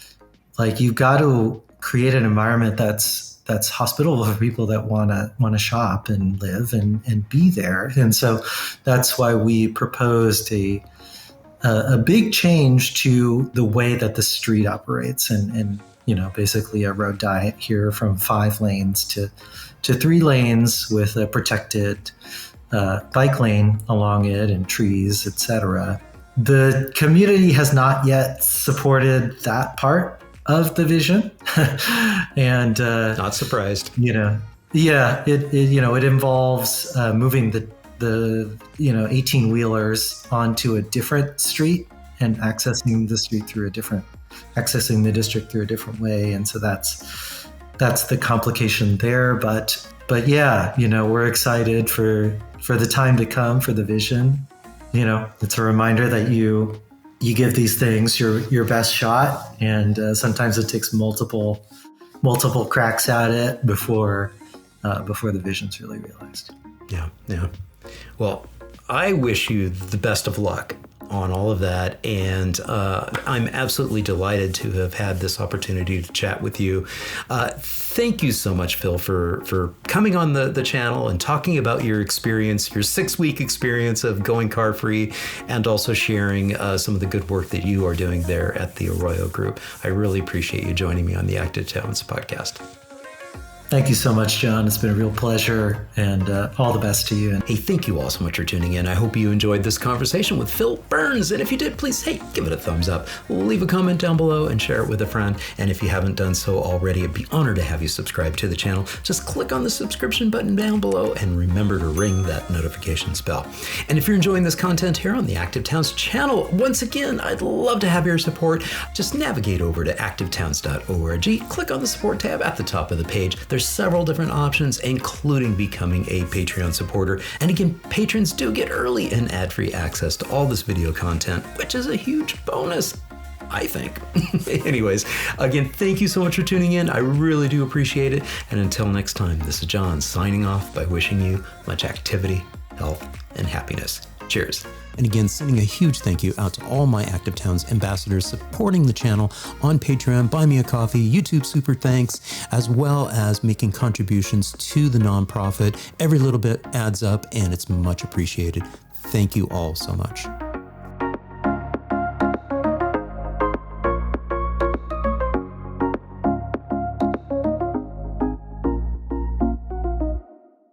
like you've got to create an environment that's hospitable for people that want to shop and live and be there. And so that's why we proposed a big change to the way that the street operates and basically a road diet here from 5 lanes to 3 lanes with a protected bike lane along it and trees, etc. The community has not yet supported that part of the vision. And not surprised. It involves moving the 18-wheelers onto a different street and accessing the district through a different way. And so that's the complication there. But yeah, we're excited for the time to come, for the vision. It's a reminder that you give these things your best shot, and sometimes it takes multiple cracks at it before the vision's really realized. Yeah. Well, I wish you the best of luck on all of that, and I'm absolutely delighted to have had this opportunity to chat with you. Thank you so much, Phil, for coming on the channel and talking about your experience, your 6-week experience of going car free, and also sharing some of the good work that you are doing there at the Arroyo Group. I really appreciate you joining me on the Active Towns podcast. Thank you so much, John. It's been a real pleasure, and all the best to you. Hey, thank you all so much for tuning in. I hope you enjoyed this conversation with Phil Burns. And if you did, please, give it a thumbs up. Leave a comment down below and share it with a friend. And if you haven't done so already, I'd be honored to have you subscribe to the channel. Just click on the subscription button down below and remember to ring that notifications bell. And if you're enjoying this content here on the Active Towns channel, once again, I'd love to have your support. Just navigate over to activetowns.org. Click on the support tab at the top of the page. There's several different options, including becoming a Patreon supporter. And again, patrons do get early and ad-free access to all this video content, which is a huge bonus, I think. Anyways, again, thank you so much for tuning in. I really do appreciate it. And until next time, this is John signing off by wishing you much activity, health, and happiness. Cheers. And again, sending a huge thank you out to all my Active Towns ambassadors supporting the channel on Patreon, Buy Me a Coffee, YouTube Super Thanks, as well as making contributions to the nonprofit. Every little bit adds up and it's much appreciated. Thank you all so much.